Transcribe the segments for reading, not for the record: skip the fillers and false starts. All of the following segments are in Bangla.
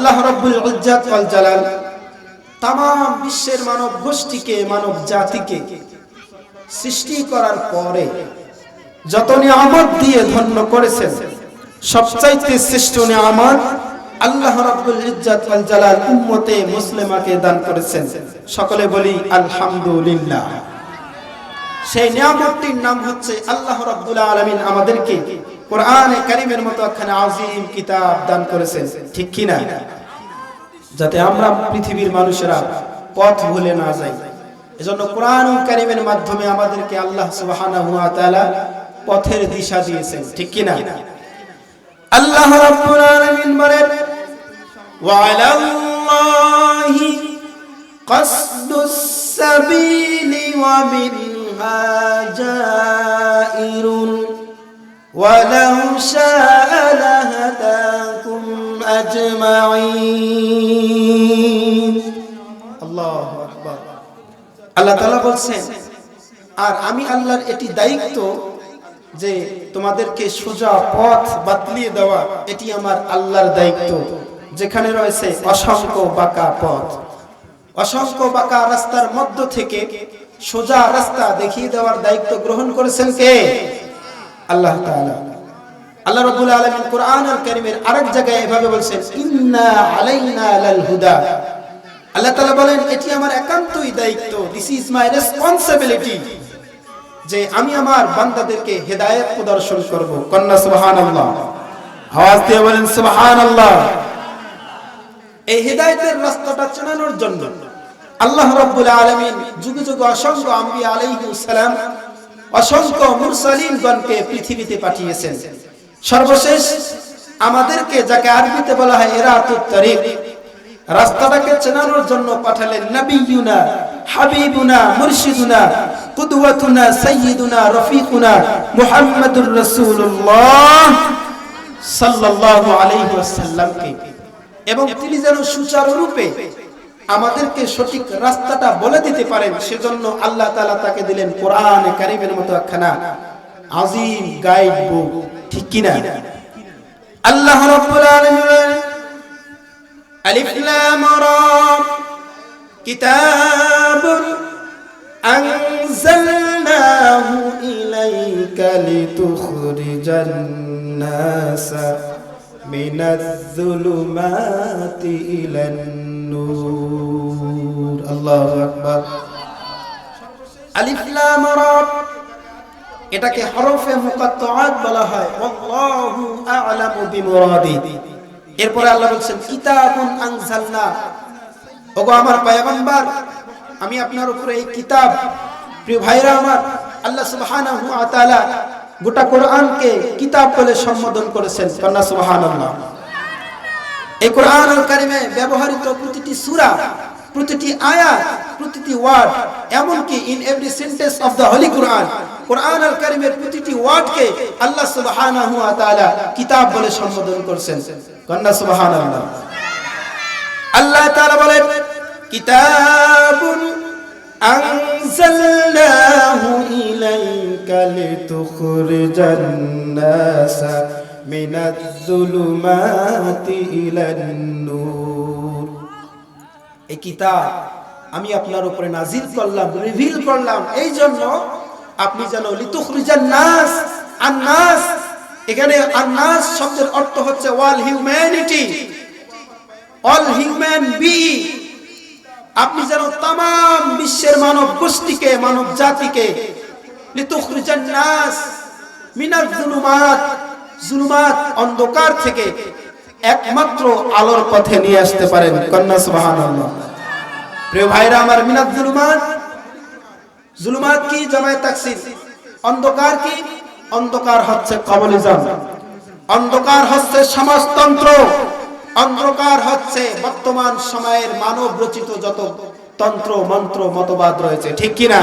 আল্লাহ রাব্বুল ইজ্জাত ওয়াল জালাল তাম বিশ্বের মানব গোষ্ঠীকে, মানব জাতিকে সৃষ্টি করার পরে যত নিয়ামত দিয়ে ধন্য করেছেন, সবচাইতে শ্রেষ্ঠ নিয়ামত আল্লাহ রাব্বুল ইজ্জাত ওয়াল জালাল উম্মতে মুসলিমাকে দান করেছেন। সকলে বলি আলহামদুলিল্লাহ। সেই নিয়ামতটির নাম হচ্ছে আল্লাহ রাব্বুল আলামিন আমাদেরকে কোরআনে কারীমের মতো একখানা আযীম কিতাব দান করেছেন, ঠিক কি না? যাতে আমরা পৃথিবীর মানুষেরা পথ ভুলে না যাই। এজন্য কোরআনুল কারীমের মাধ্যমে আমাদেরকে আল্লাহ সুবহানাহু ওয়া তাআলা পথের দিশা দিয়েছেন, ঠিক কি না? আল্লাহ রাব্বুল আলামিন বলেন, ওয়া আলাল্লাহি কাসদুস সাবিলি ওয়া মিনহা জাইরুন ওয়া লাউ শাআ লাহাদাকুম আজমাইন। আল্লাহু আকবার। আল্লাহ তাআলা বলছেন, আর আমি আল্লাহর এটি দায়িত্ব যে তোমাদেরকে সোজা পথ বাতলিয়ে দেওয়া, এটি আমার আল্লাহর দায়িত্ব। যেখানে রয়েছে অসংখ্য বাঁকা পথ, অসংখ্য বাঁকা রাস্তার মধ্য থেকে সোজা রাস্তা দেখিয়ে দেওয়ার দায়িত্ব গ্রহণ করেছেন কে? আল্লাহ তাআলা। আল্লাহ রাব্বুল আলামিন কোরআনুল কারীমের আরেক জায়গায় এভাবে বলেছেন, ইন্না আলাইনা লাল হুদা। আল্লাহ তাআলা বলেন, এটি আমার একান্তই দায়িত্ব, দিস ইজ মাই রেসপন্সিবিলিটি, যে আমি আমার বান্দাদেরকে হেদায়েত প্রদর্শন করব। কন্না সুবহানাল্লাহ। আওয়াজ দিয়ে বলেন সুবহানাল্লাহ। এই হেদায়েতের রাস্তাটা চেনানোর জন্য আল্লাহ রাব্বুল আলামিন যুগে যুগে অসংখ্য আম্বিয়া আলাইহিস সালাম, অসংখ্য মুরসালিনগণকে পৃথিবীতে পাঠিয়েছেন। সর্বশেষ আমাদেরকে, যাকে আরবিতে বলা হয় ইরাতুত তারিক, রাস্তাটাকে চেনানোর জন্য পাঠালেন নবিয়ুনা হাবিবুনা মুরশিদুনা কুদওয়াতুনা সাইয়্যিদুনা রফিকুনা মুহাম্মাদুর রাসূলুল্লাহ সাল্লাল্লাহু আলাইহি ওয়াসাল্লামকে। এবং তিনি যেন সুচারুরূপে আমাদেরকে সঠিক রাস্তাটা বলে দিতে পারেন, সেজন্য আল্লাহ তাআলা তাকে দিলেন কোরআনে কারীমের মতো একখানা আযীম গাইড বুক, ঠিক কি না? আল্লাহ রাব্বুল আলামিন আলিফ লাম রা কিতাবুন আনজালনাহু ইলাইকা লিতুখরিজান নাসা মিনাজ-যুলুমাতি ইলান-নূর। আল্লাহু আকবার। আলিফ লাম রা এটাকে হরফে মুকাত্তাআত বলা হয়, আল্লাহু আ'লামু বিমুরাদি। এরপরে আল্লাহ বলছেন কিতাবুন আনজালনা, ওগো আমার পয়গম্বর, আমি আপনার উপরে এই কিতাব, প্রিয় ভাইরা আমার, আল্লাহ সুবহানাহু ওয়া তাআলা গোটা কোরআনকে কিতাব বলে সম্বোধন করেছেন। কন্না সুবহানাল্লাহ। এই কোরআনুল কারীমে ব্যবহৃত প্রতিটি সূরা, প্রতিটি আয়াত, প্রতিটি ওয়ার্ড, এমনকি in every sentence of the holy Quran, কোরআনুল কারীমের প্রতিটি ওয়ার্ডকে আল্লাহ সুবহানাহু ওয়া তাআলা কিতাব বলে সম্বোধন করেছেন। কন্না সুবহানাল্লাহ। আল্লাহ তাআলা বলেন, কিতাবুন আনজালনাহু ইলাইকা লিতুখরিজান নাসা মিনাজ-যুলুমাতি ইলান-নূর। এই কিতাব আমি আপনার উপরে নাজিল করলাম, রিভিল করলাম, এই জন্য আপনি যেন লিতুখরিজান নাস, আন-নাস, এখানে আন-নাস শব্দের অর্থ হচ্ছে all humanity, all human being. আপনি যেন তাম বিশ্বের মানব গোষ্ঠীকে, মানব জাতিকে লিতুখরিজান নাস মিনাজ-যুলুমাত, যুলুমাত অন্ধকার থেকে একমাত্র আলোর পথে নিয়ে আসতে পারেন। কন্না সুবহানাল্লাহ। প্রিয় ভাইরা আমার, মিনাজ-যুলুমাত, যুলুমাত কি? জামায়ে তাকসীর। অন্ধকার কি? অন্ধকার হচ্ছে কমিউনিজম, অন্ধকার হচ্ছে সমাজতন্ত্র, অন্ধকার হচ্ছে বর্তমান সময়ের মানব রচিত যত তন্ত্র মন্ত্র মতবাদ রয়েছে, ঠিক কি না?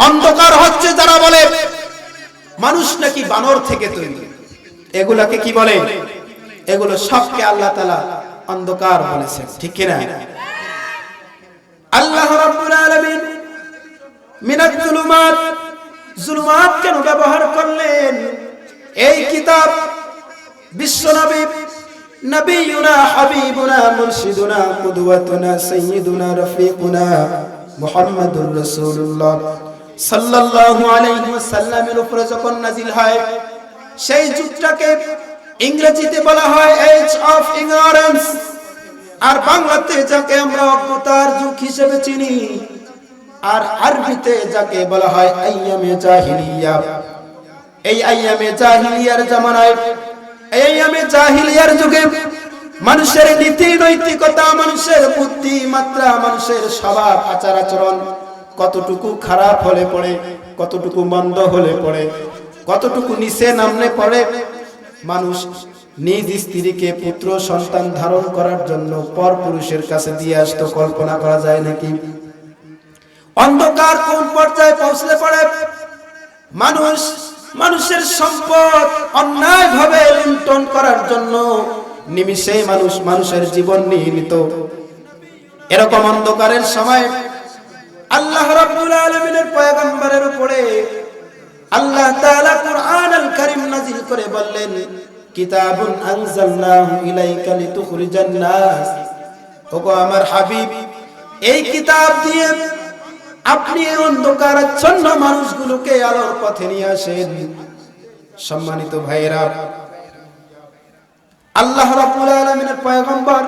অন্ধকার হচ্ছে যারা বলে মানুষ নাকি বানর থেকে তৈরি, এগুলাকে কি বলে? এগুলো সবকে আল্লাহ তাআলা অন্ধকার বলেছেন, ঠিক কি না? আল্লাহ রাব্বুল আলামিন মিনাজ-যুলুমাত, যুলুমাত কেন ব্যবহার করলেন? এই কিতাব বিশ্বনবী নবিয়ুনা হাবিবুনা মুরশিদুনা কুদওয়াতুনা সাইয়্যিদুনা রফিকুনা মুহাম্মাদুর রাসূলুল্লাহ সাল্লাল্লাহু আলাইহি ওয়াসাল্লামের উপরে যখন নাজিল হয়, সেই যুগটাকে ইংরেজিতে বলা হয় এজ অফ ইগনোরেন্স, আর বাংলাতে যাকে আমরা অজ্ঞতার যুগ হিসেবে চিনি, আর আরবিতে যাকে বলা হয় আইয়ামে জাহিলিয়া। এই আইয়ামে জাহিলিয়ার জামানায়, এই আইয়ামে জাহিলিয়ার যুগে মানুষের নীতি নৈতিকতা, মানুষের বুদ্ধিমাত্রা, মানুষের স্বভাব আচার আচরণ কতটুকু খারাপ হলে পড়ে, কতটুকু মন্দ হলে পড়ে, কতটুকু নিচে নামলে পড়ে। মানুষ নিজ স্ত্রীকে পুত্র সন্তান ধারণ করার জন্য পর পুরুষের কাছে দিয়ে আসতো, কল্পনা করা যায় নাকি? অন্ধকার কোন পর্যায়ে পৌঁছলে পড়ে মানুষ মানুষের সম্পদ অন্যায় ভাবে লুণ্ঠন করার জন্য নিমিষে মানুষের জীবন নিয়ে নিত। এরকম অন্ধকারের সময় আল্লাহ রাব্বুল আলামিনের পয়গম্বরের উপরে আল্লাহ তাআলা কুরআনুল কারীম নাযিল করে বললেন, কিতাবুন আনজালনাহু ইলাইকা লিতুখরিজান নাস। ওগো আমার হাবিব, এই কিতাব দিয়ে আপনি এই অন্ধকারাচ্ছন্ন মানুষগুলোকে আলোর পথে নিয়ে আসেন। সম্মানিত ভাইরা, আল্লাহ রাব্বুল আলামিনের পয়গম্বর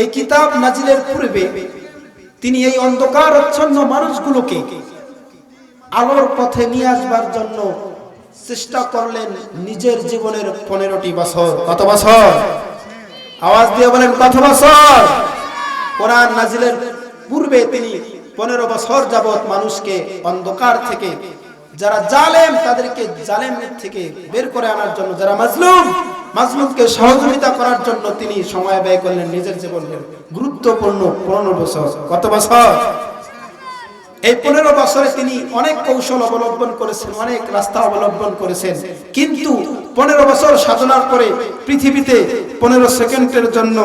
এই কিতাব নাজিলের পূর্বে তিনি এই অন্ধকারাচ্ছন্ন মানুষগুলোকে আলোর পথে নিয়ে আসবার জন্য চেষ্টা করলেন নিজের জীবনের 15টি বছর। কত বছর? আওয়াজ দিয়ে বলেন, কত বছর? কোরআন নাজিলের পূর্বে তিনি 15 বছর যাবত মানুষকে অন্ধকার থেকে, যারা জালেম তাদেরকে জালেমের থেকে বের করে আনার জন্য, যারা মাজলুমকে সহযোগিতা করার জন্য তিনি সময় ব্যয় করলেন নিজের জীবনের গুরুত্বপূর্ণ 15 বছর। কত বছর? এই 15 বছরে তিনি অনেক কৌশল অবলম্বন করেছেন, অনেক রাস্তা অবলম্বন করেছেন, কিন্তু 15 বছর সাধনার পরে পৃথিবীতে 15 সেকেন্ডের জন্য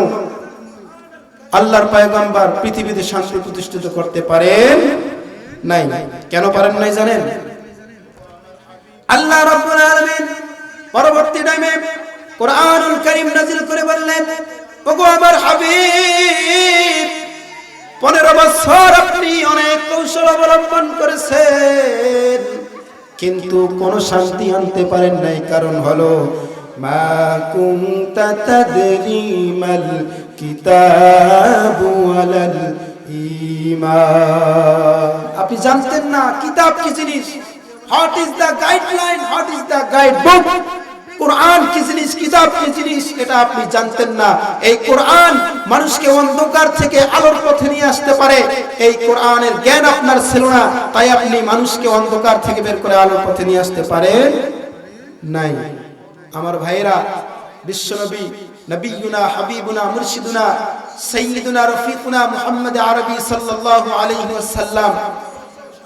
আল্লাহর পয়গম্বর পৃথিবীতে শান্তি প্রতিষ্ঠিত করতে পারেন নাই। কেন পারেন নাই জানেন? আল্লাহ রাব্বুল আলামিন পরবর্তী টাইমে কুরআনুল কারীম নাযিল করে বললেন, ওগো আমার হাবিব, 15 বছর আপনি অনেক কৌশল অবলম্বন করেছেন, কিন্তু কোনো শান্তি আনতে পারেন নাই। কারণ হলো মা কুনতা তাদরি মাল কিতাবু ওয়ালাল ঈমান। আপনি জানতেন না কিতাব কি জিনিস। What is the guideline, what is the guide book. Quran কি জিনিস, কিতাব কি জিনিস, এটা আপনি জানতেন না। এই কোরআন মানুষকে অন্ধকার থেকে আলোর পথে নিয়ে আসতে পারে, এই কোরআনের জ্ঞান আপনার ছিল না, তাই আপনি মানুষকে অন্ধকার থেকে বের করে আলোর পথে নিয়ে আসতে পারেন নাই। আমার ভাইরা, বিশ্বনবী নবিয়ুনা হাবিবুনা মুরশিদুনা সাইয়্যিদুনা রফিকুনা মুহাম্মদ আরবি সাল্লাল্লাহু আলাইহি ওয়াসাল্লাম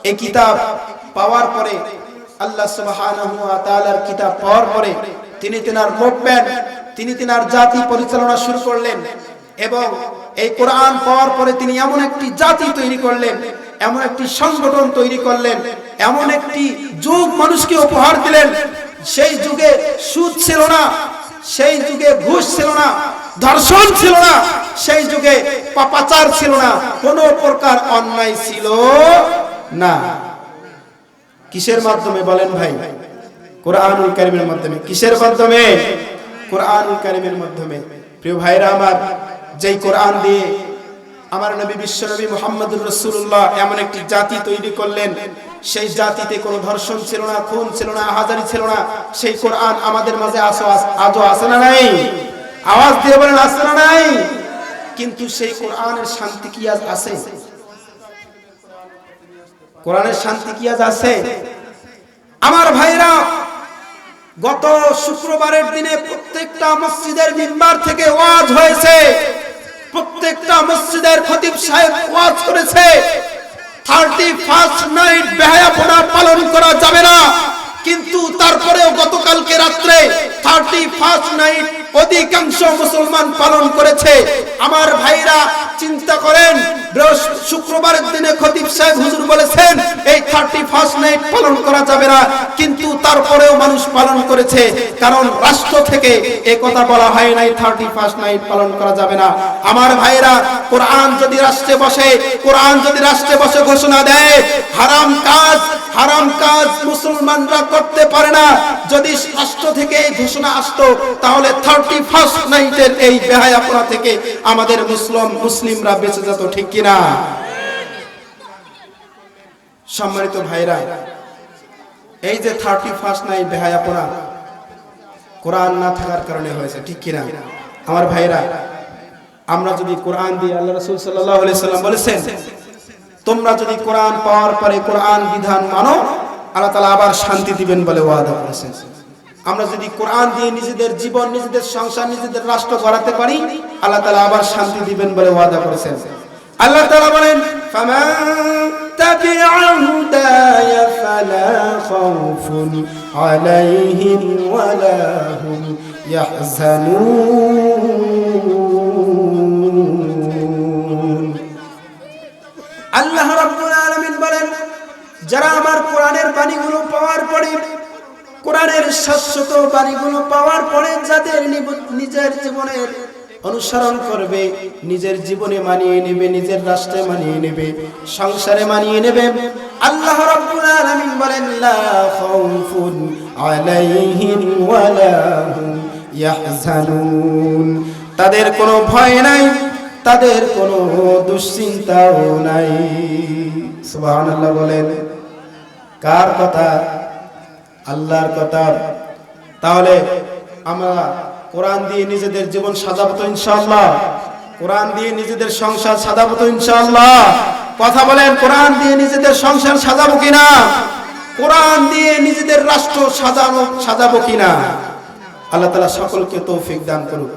এই কিতাব পাওয়ার পরে, আল্লাহ সুবহানাহু ওয়া তাআলার কিতাব পাওয়ার পরে তিনি তিনার মুভমেন্ট, তিনি তিনার জাতি পরিচালনা শুরু করলেন। এবং এই কোরআন পাওয়ার পরে তিনি এমন একটি জাতি তৈরি করলেন, এমন একটি সংগঠন তৈরি করলেন, এমন একটি যুগ মানুষকে উপহার দিলেন। সেই যুগে সুদ ছিল না, সেই যুগে ঘুষ ছিল না, ধর্ষণ ছিল না, সেই যুগে পাপাচার ছিল না, কোনো প্রকার অন্যায় ছিল না। কিসের মাধ্যমে বলেন ভাই? কোরআনুল কারীমের মাধ্যমে। কিসের মাধ্যমে? কোরআনুল কারীমের মাধ্যমে। প্রিয় ভাইরা আমার, যেই কোরআন দিয়ে আমার নবী বিশ্বনবী মুহাম্মদুর রাসূলুল্লাহ এমন একটি জাতি তৈরি করলেন, সেই জাতিতে কোনো ধর্ষণ ছিল না, খুন ছিল না, হাজারি ছিল না। সেই কোরআন আমাদের মাঝে আজও আছে না নাই? আওয়াজ দিয়ে বলেন, আছে না নাই? কিন্তু সেই কোরআনের শান্তি কি আজ আছে? কোরআনের শান্তি কি আজ আছে? আমার ভাইরা, গত শুক্রবারের দিনে প্রত্যেকটা মসজিদের মিম্বার থেকে ওয়াজ হয়েছে, প্রত্যেকটা মসজিদের খতিব সাহেব ওয়াজ করেছে 31st নাইট বেহায়াপনা পালন করা যাবে না। কিন্তু তারপরেও গতকালকে রাত্রে 31st নাইট অধিকাংশ মুসলমান পালন করেছে। আমার ভাইরা, চিন্তা করেন, শুক্রবারের দিনে খতিব সাহেব হুজুর বলেছেন এই 31st নাইট পালন করা যাবে না, কিন্তু তারপরেও মানুষ পালন করেছে, কারণ রাষ্ট্র থেকে এই কথা বলা হয় নাই 31st নাইট পালন করা যাবে না। আমার ভাইরা, কোরআন যদি রাষ্ট্রে বসে ঘোষণা দেয় হারাম কাজ মুসলমানরা করতে পারে না, যদি রাষ্ট্র থেকে এই ঘোষণা আসতো তাহলে 31st নাইটের এই বেহায়াপনা থেকে আমাদের মুসলিমরা বেঁচে যেত, ঠিক কিনা? সম্মানিত ভাইরা, এই যে 31st নাইট বেহায়াপনা কোরআন না থাকার কারণে হয়েছে, ঠিক কিনা? আমার ভাইরা, আমরা যদি কোরআন দিয়ে, আল্লাহ রাসূল সাল্লাল্লাহু আলাইহি সাল্লাম বলেছেন তোমরা যদি কোরআন পাওয়ার পরে কোরআন বিধান মানো, আল্লাহ তাআলা আবার শান্তি দিবেন বলে ওয়াদা করেছেন। আমরা যদি কোরআন দিয়ে নিজেদের জীবন, নিজেদের সংসার, নিজেদের রাষ্ট্র গড়াতে পারি, আল্লাহ তাআলা আবার শান্তি দিবেন বলে ওয়াদা করেছেন। আল্লাহ তাআলা বলেন ফামান তাবিআ হুদায়া ফালা খাউফুন আলাইহিম ওয়ালা হুম ইয়াহজানুন। আল্লাহ রাব্বুল আলামিন বলেন যারা আমার কোরআনের বাণীগুলো পাওয়ার পরে, কোরআনের শাশ্বত বাণীগুলো পাওয়ার পরে যাদের নিজের জীবনের অনুসরণ করবে, নিজের জীবনে মানিয়ে নেবে, নিজের রাষ্ট্রে মানিয়ে নেবে, সংসারে মানিয়ে নেবে, আল্লাহ রাব্বুল আলামিন বলেন লা খাউফুন আলাইহিম ওয়ালা হুম ইয়াহজানুন। তাদের কোনো ভয় নাই, তাদের কোনো দুশ্চিন্তাও নাই। সুবহানাল্লাহ বলেন। কার কথা? আল্লাহর কথা। তাহলে আমরা কোরআন দিয়ে নিজেদের জীবন সাজাবো তো ইনশাআল্লাহ? কোরআন দিয়ে নিজেদের সংসার সাজাবো তো ইনশাআল্লাহ? কথা বলেন, কোরআন দিয়ে নিজেদের সংসার সাজাবো কিনা? কোরআন দিয়ে নিজেদের রাষ্ট্র সাজাবো কিনা? আল্লাহ তাআলা সকলকে তৌফিক দান করুন।